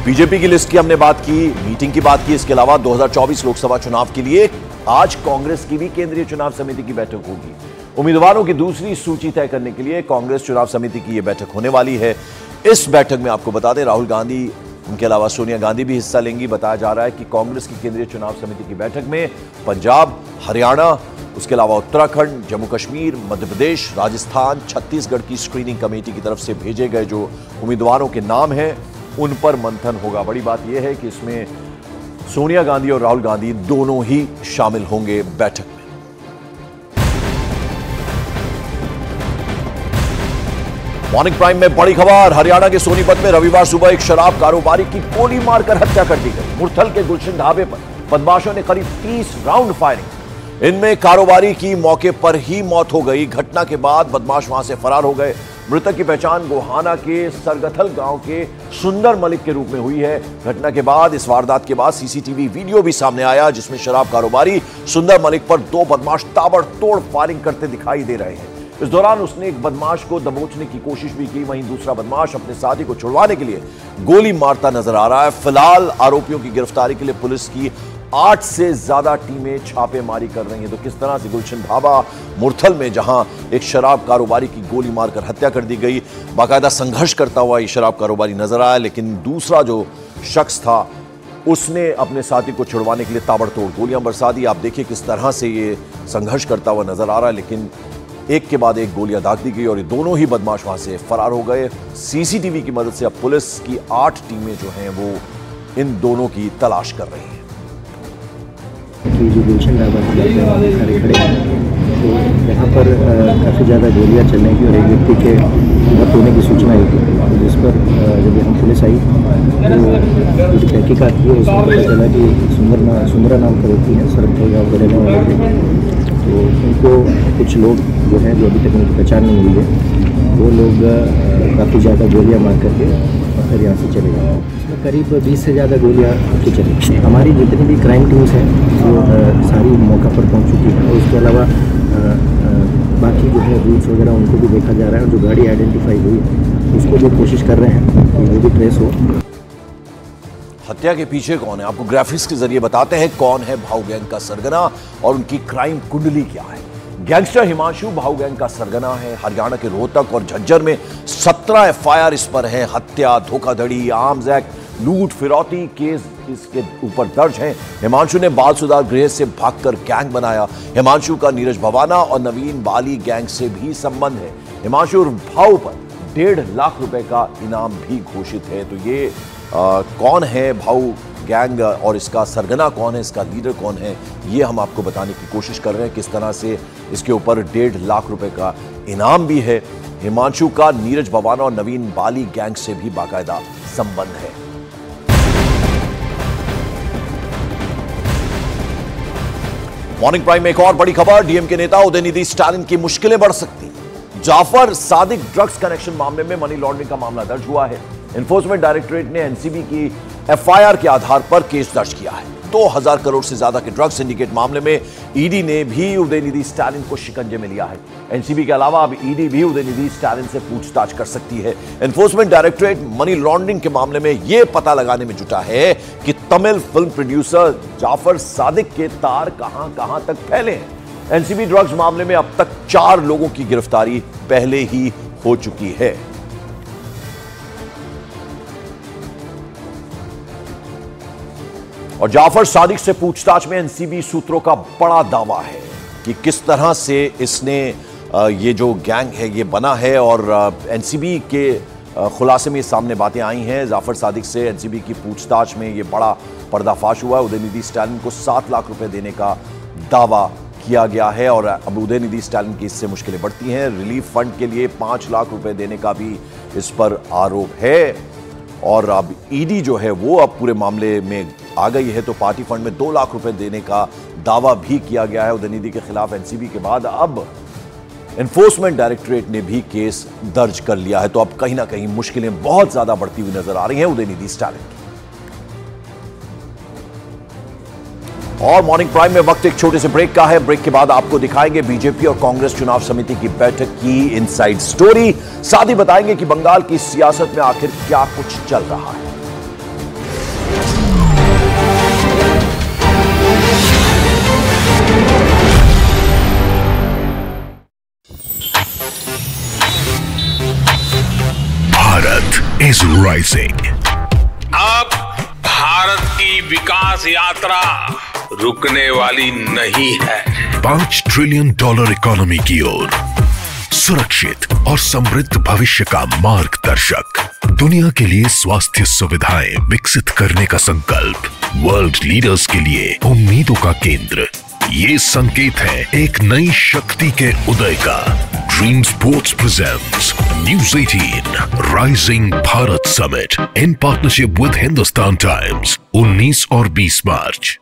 BJP की list की हमने बात की, मीटिंग की बात की। इसके अलावा 2024 लोकसभा चुनाव के लिए आज कांग्रेस की भी केंद्रीय चुनाव समिति की बैठक होगी। उम्मीदवारों की दूसरी सूची तय करने के लिए कांग्रेस चुनाव समिति की यह बैठक होने वाली है। इस बैठक में आपको बता दें, राहुल गांधी, उनके अलावा सोनिया गांधी भी हिस्सा लेंगी। बताया जा रहा है कि कांग्रेस की केंद्रीय चुनाव समिति की बैठक में पंजाब, हरियाणा, उसके अलावा उत्तराखंड, जम्मू कश्मीर, मध्य प्रदेश, राजस्थान, छत्तीसगढ़ की स्क्रीनिंग कमेटी की तरफ से भेजे गए जो उम्मीदवारों के नाम हैं उन पर मंथन होगा। बड़ी बात यह है कि इसमें सोनिया गांधी और राहुल गांधी दोनों ही शामिल होंगे बैठक में। मॉर्निंग प्राइम में बड़ी खबर, हरियाणा के सोनीपत में रविवार सुबह एक शराब कारोबारी की गोली मारकर हत्या कर दी गई। मुरथल के गुलशन ढाबे पर बदमाशों ने करीब 30 राउंड फायरिंग। इनमें कारोबारी की मौके पर ही मौत हो गई। घटना के बाद बदमाश वहां से फरार हो गए। मृतक की पहचान गोहाना के सरगथल गांव के सुंदर मलिक के रूप में हुई है। घटना के बाद, इस वारदात के बाद सीसीटीवी वीडियो भी सामने आया जिसमें शराब कारोबारी सुंदर मलिक पर दो बदमाश ताबड़तोड़ फायरिंग करते दिखाई दे रहे हैं। इस दौरान उसने एक बदमाश को दबोचने की कोशिश भी की। वहीं दूसरा बदमाश अपने साथी को छुड़वाने के लिए गोली मारता नजर आ रहा है। फिलहाल आरोपियों की गिरफ्तारी के लिए पुलिस की 8 से ज्यादा टीमें छापेमारी कर रही हैं। तो किस तरह से गुलशन ढाबा मुरथल में, जहां एक शराब कारोबारी की गोली मारकर हत्या कर दी गई, बाकायदा संघर्ष करता हुआ ये शराब कारोबारी नजर आया, लेकिन दूसरा जो शख्स था उसने अपने साथी को छुड़वाने के लिए ताबड़तोड़ गोलियां बरसा दी। आप देखिए किस तरह से ये संघर्ष करता हुआ नजर आ रहा है, लेकिन एक के बाद एक गोलियां दाग दी गई और ये दोनों ही बदमाश वहां से फरार हो गए। सीसीटीवी की मदद से अब पुलिस की 8 टीमें जो हैं वो इन दोनों की तलाश कर रही हैं। कि जो गुलशन ढाबा सारे खड़े हैं, तो यहाँ पर काफ़ी ज़्यादा गोलियाँ चलने की और एक व्यक्ति के मौत होने की सूचना आई थी। तो जिस पर जब यहाँ पुलिस आई तो जो तहकीकात की उसमें पता चला कि सुंदरा नाम का व्यक्ति है, सरगथल गाँव के रहने वाले थे। तो उनको कुछ लोग जो हैं, जो अभी तक उनकी पहचान नहीं हुई है, वो लोग काफ़ी ज़्यादा गोलियाँ मार करके और फिर यहाँ से चले गए। इसमें करीब 20 से ज़्यादा गोलियाँ की चली। हमारी जितनी भी क्राइम टीम्स हैं वो सारी मौका पर पहुँच चुकी हैं और उसके अलावा बाकी जो है रूट्स वगैरह उनको भी देखा जा रहा है और जो गाड़ी आइडेंटिफाई हुई उसको भी कोशिश कर रहे हैं कि वो भी ट्रेस हो। हत्या के पीछे कौन है, आपको ग्राफिक्स के जरिए बताते हैं कौन है भाऊ गैंग का सरगना और उनकी क्राइम कुंडली क्या है। गैंगस्टर हिमांशु भाऊ गैंग का सरगना है। हरियाणा के रोहतक और झज्जर में 17 एफआईआर इस पर है। हत्या, धोखाधड़ी, आर्म्स एक्ट, लूट, फिरौती केस इसके ऊपर दर्ज हैं। हिमांशु ने बाल सुधार गृह से भागकर गैंग बनाया। हिमांशु का नीरज भवाना और नवीन बाली गैंग से भी संबंध है। हिमांशु और भाऊ पर 1.5 लाख रुपए का इनाम भी घोषित है। तो ये कौन है भाऊ गैंग और इसका सरगना कौन है, इसका लीडर कौन है, ये हम आपको बताने की कोशिश कर रहे हैं। किस तरह से इसके ऊपर 1.5 लाख रुपए का इनाम भी है। हिमांशु का नीरज भवाना और नवीन बाली गैंग से भी बाकायदा संबंध है। मॉर्निंग प्राइम में एक और बड़ी खबर, डीएमके नेता उदयनिधि स्टालिन की मुश्किलें बढ़ सकती। जाफर सादिक ड्रग्स कनेक्शन मामले में मनी लॉन्ड्रिंग का मामला दर्ज हुआ है। एनफोर्समेंट डायरेक्टोरेट ने एनसीबी की एफआईआर के आधार पर केस दर्ज किया है। 2000 करोड़ से ज्यादा के ड्रग्स सिंडिकेट मामले में ईडी ने भी उदयनिधि स्टालिन को शिकंजे में लिया है। एनसीबी के अलावा अब ईडी भी उदयनिधि स्टालिन से पूछताछ कर सकती है। एनफोर्समेंट डायरेक्टोरेट मनी लॉन्ड्रिंग के मामले में यह पता लगाने में जुटा है कि तमिल फिल्म प्रोड्यूसर जाफर सादिक के तार कहां कहां तक फैले हैं। एनसीबी ड्रग्स मामले में अब तक 4 लोगों की गिरफ्तारी पहले ही हो चुकी है। और जाफर सादिक से पूछताछ में एनसीबी सूत्रों का बड़ा दावा है कि किस तरह से इसने ये जो गैंग है ये बना है। और एनसीबी के खुलासे में सामने बातें आई हैं। जाफर सादिक से एनसीबी की पूछताछ में ये बड़ा पर्दाफाश हुआ। उदयनिधि स्टालिन को 7 लाख रुपए देने का दावा किया गया है और अब उदयनिधि स्टालिन की इससे मुश्किलें बढ़ती हैं। रिलीफ फंड के लिए 5 लाख रुपए देने का भी इस पर आरोप है। और अब ईडी जो है वो अब पूरे मामले में आ गई है। तो पार्टी फंड में 2 लाख रुपए देने का दावा भी किया गया है उदयनिधि के खिलाफ। एनसीबी के बाद अब एनफोर्समेंट डायरेक्टोरेट ने भी केस दर्ज कर लिया है। तो अब कहीं ना कहीं मुश्किलें बहुत ज्यादा बढ़ती हुई नजर आ रही हैं उदयनिधि स्टालिन की। और मॉर्निंग प्राइम में वक्त एक छोटे से ब्रेक का है। ब्रेक के बाद आपको दिखाएंगे बीजेपी और कांग्रेस चुनाव समिति की बैठक की इनसाइड स्टोरी। साथ ही बताएंगे कि बंगाल की सियासत में आखिर क्या कुछ चल रहा है। is rising. अब भारत की विकास यात्रा रुकने वाली नहीं है। $5 ट्रिलियन इकोनॉमी की ओर सुरक्षित और समृद्ध भविष्य का मार्गदर्शक, दुनिया के लिए स्वास्थ्य सुविधाएं विकसित करने का संकल्प, वर्ल्ड लीडर्स के लिए उम्मीदों का केंद्र। ये संकेत है एक नई शक्ति के उदय का। Dream sports presents news 18 rising Bharat summit in partnership with Hindustan times 19 और 20 मार्च।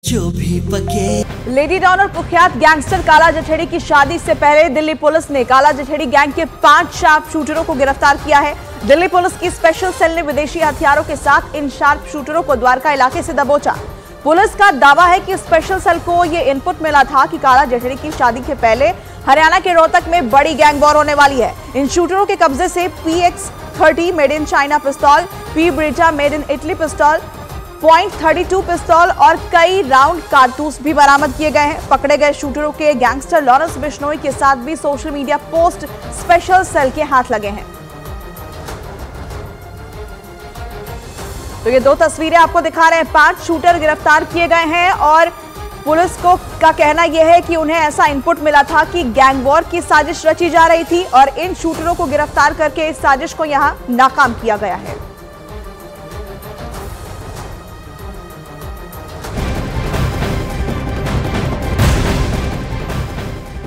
जो भी पके। लेडी डॉन और कुख्यात गैंगस्टर काला जठेड़ी की शादी से पहले दिल्ली पुलिस ने काला जठेड़ी गैंग के 5 शार्प शूटरों को गिरफ्तार किया है। दिल्ली पुलिस की स्पेशल सेल ने विदेशी हथियारों के साथ इन शार्प शूटरों को द्वारका इलाके से दबोचा। पुलिस का दावा है कि स्पेशल सेल को यह इनपुट मिला था कि काला जठेड़ी की शादी के पहले हरियाणा के रोहतक में बड़ी गैंग वॉर होने वाली है। इन शूटरों के कब्जे से PX-30 मेड इन चाइना पिस्तौल, P Beretta made in Italy पिस्तौल, .32 पिस्तौल और कई राउंड कारतूस भी बरामद किए गए हैं। पकड़े गए शूटरों के गैंगस्टर लॉरेंस बिश्नोई के साथ भी social media post special cell के हाथ लगे हैं। तो ये 2 तस्वीरें आपको दिखा रहे हैं। 5 शूटर गिरफ्तार किए गए हैं और पुलिस का कहना यह है कि उन्हें ऐसा इनपुट मिला था कि गैंग वॉर की साजिश रची जा रही थी और इन शूटरों को गिरफ्तार करके इस साजिश को यहां नाकाम किया गया है।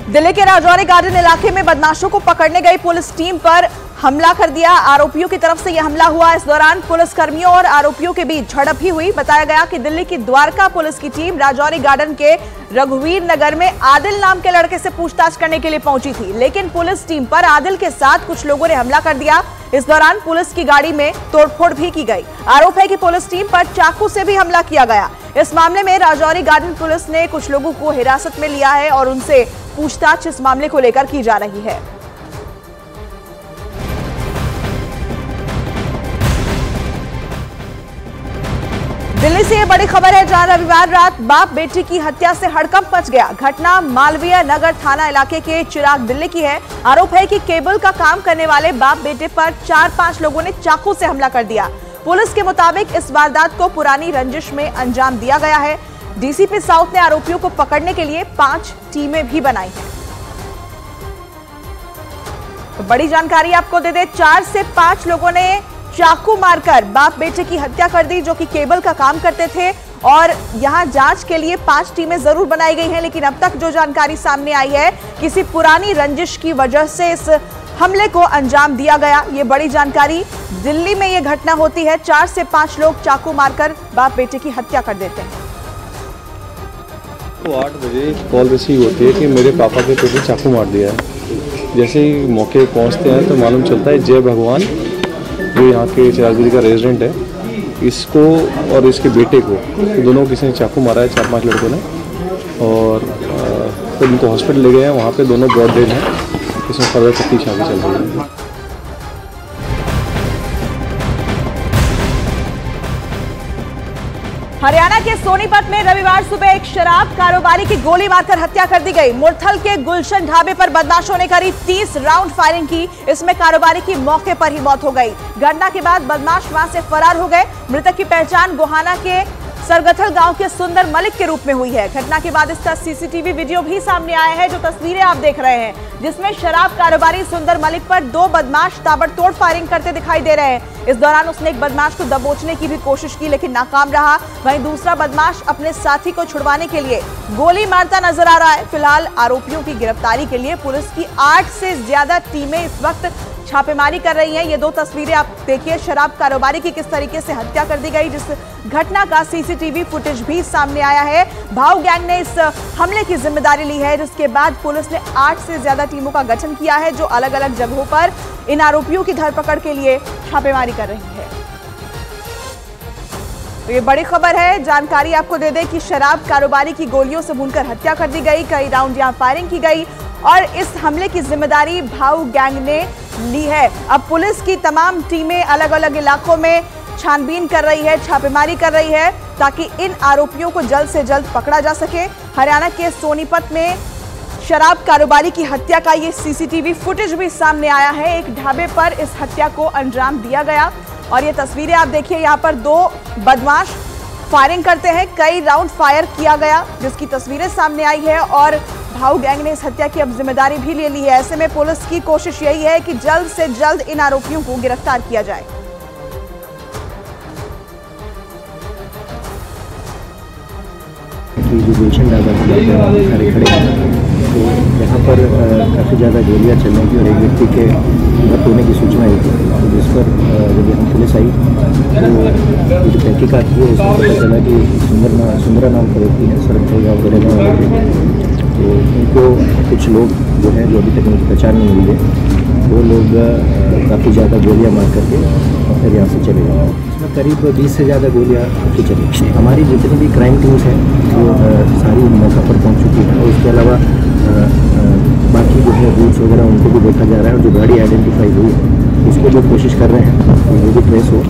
दिल्ली के राजौरी गार्डन इलाके में बदमाशों को पकड़ने गई पुलिस टीम पर हमला कर दिया। आरोपियों की तरफ से यह हमला हुआ। इस दौरान पुलिस कर्मियों और आरोपियों के बीच झड़प भी हुई। बताया गया कि दिल्ली की द्वारका पुलिस की टीम राजौरी गार्डन के रघुवीर नगर में आदिल नाम के लड़के से पूछताछ करने के लिए पहुंची थी, लेकिन पुलिस टीम पर आदिल के साथ कुछ लोगों ने हमला कर दिया। इस दौरान पुलिस की गाड़ी में तोड़फोड़ भी की गई। आरोप है कि पुलिस टीम पर चाकू से भी हमला किया गया। इस मामले में राजौरी गार्डन पुलिस ने कुछ लोगों को हिरासत में लिया है और उनसे पूछताछ इस मामले को लेकर की जा रही है। दिल्ली से ये बड़ी खबर है, जहां रविवार रात बाप बेटी की हत्या से हड़कंप मच गया। घटना मालवीय नगर थाना इलाके के चिराग दिल्ली की है। आरोप है कि केबल का काम करने वाले बाप बेटे पर 4-5 लोगों ने चाकू से हमला कर दिया। पुलिस के मुताबिक इस वारदात को पुरानी रंजिश में अंजाम दिया गया है। डीसीपी साउथ ने आरोपियों को पकड़ने के लिए 5 टीमें भी बनाई हैं। तो बड़ी जानकारी आपको दे दे, 4 से 5 लोगों ने चाकू मारकर बाप बेटे की हत्या कर दी, जो कि केबल का काम करते थे। और यहां जांच के लिए 5 टीमें जरूर बनाई गई हैं, लेकिन अब तक जो जानकारी सामने आई है, किसी पुरानी रंजिश की वजह से इस हमले को अंजाम दिया गया। ये बड़ी जानकारी। दिल्ली में ये घटना होती है, 4 से 5 लोग चाकू मारकर बाप बेटे की हत्या कर देते हैं। तो 8 बजे कॉल रिसीव होती है कि मेरे पापा के पेट में चाकू मार दिया है। जैसे ही मौके पहुंचते हैं तो मालूम चलता है जय भगवान, जो यहाँ के चिरागदिल्ली का रेजिडेंट है, इसको और इसके बेटे को दोनों किसी ने चाकू मारा है, 4-5 लड़कों ने। और फिर उनको हॉस्पिटल ले गए हैं। वहाँ पे दोनों ब्रॉड डेड हैं। इसमें फर्दर तफ्तीश आगे चल रही है। हरियाणा के सोनीपत में रविवार सुबह एक शराब कारोबारी की गोली मारकर हत्या कर दी गई। मुरथल के गुलशन ढाबे पर बदमाशों ने करीब 30 राउंड फायरिंग की। इसमें कारोबारी की मौके पर ही मौत हो गई। घटना के बाद बदमाश वहां से फरार हो गए। मृतक की पहचान गोहाना के सरगथल गांव के सुंदर मलिक के रूप में हुई है। घटना के बाद इसका सीसीटीवी वीडियो भी सामने आया है, जो तस्वीरें आप देख रहे हैं, जिसमें शराब कारोबारी सुंदर मलिक पर 2 बदमाश ताबड़तोड़ फायरिंग करते दिखाई दे रहे हैं। इस दौरान उसने एक बदमाश को दबोचने की भी कोशिश की, लेकिन नाकाम रहा। वहीं दूसरा बदमाश अपने साथी को छुड़वाने के लिए गोली मारता नजर आ रहा है। फिलहाल आरोपियों की गिरफ्तारी के लिए पुलिस की 8 से ज्यादा टीमें इस वक्त छापेमारी कर रही हैं। ये 2 तस्वीरें आप देखिए, शराब कारोबारी की किस तरीके से हत्या कर दी गई, जिस घटना का सीसीटीवी फुटेज भी सामने आया है। भाऊ गैंग ने इस हमले की जिम्मेदारी ली है, जिसके बाद पुलिस ने 8 से ज्यादा टीमों का गठन किया है, जो अलग अलग जगहों पर इन आरोपियों की धरपकड़ के लिए छापेमारी कर रही है। तो ये बड़ी खबर है। जानकारी आपको दे दें कि शराब कारोबारी की गोलियों से भूनकर हत्या कर दी गई। कई राउंड यहां फायरिंग की गई और इस हमले की जिम्मेदारी भाऊ गैंग ने ली है। अब पुलिस की तमाम टीमें अलग अलग इलाकों में छानबीन कर रही है, छापेमारी कर रही है, ताकि इन आरोपियों को जल्द से जल्द पकड़ा जा सके। हरियाणा के सोनीपत में शराब कारोबारी की हत्या का ये सीसीटीवी फुटेज भी सामने आया है। एक ढाबे पर इस हत्या को अंजाम दिया गया और ये तस्वीरें आप देखिए, यहाँ पर दो बदमाश फायरिंग करते हैं, कई राउंड फायर किया गया जिसकी तस्वीरें सामने आई है और भाऊ गैंग ने इस हत्या की अब जिम्मेदारी भी ले ली है। ऐसे में पुलिस की कोशिश यही है कि जल्द से जल्द इन आरोपियों को गिरफ्तार किया जाए। जो गुलशन ढाबा सारे खड़े हैं, तो यहाँ पर काफ़ी ज़्यादा गोलियाँ चलने की और एक व्यक्ति के मौत होने की सूचना आई थी, तो जिस पर जब यहाँ पुलिस आई तो जो तहकीकात की है उसमें पता चला कि सुंदरा नाम का व्यक्ति है, सरकपुर गाँव के रहने वाले थे। तो उनको कुछ लोग जो हैं, जो अभी तक उनकी पहचान नहीं हुई है, वो लोग काफ़ी ज़्यादा गोलियाँ मार करके और फिर यहाँ से चले गए। इसमें करीब 20 से ज़्यादा गोलियाँ काफ़ी चली। हमारी जितनी भी क्राइम टीम्स हैं वो सारी मौका पर पहुँच चुकी है और उसके अलावा बाकी जो है रूट्स वगैरह उनको भी देखा जा रहा है और जो गाड़ी आइडेंटिफाई हुई है उसको जो कोशिश कर रहे हैं वो भी ट्रेस हो।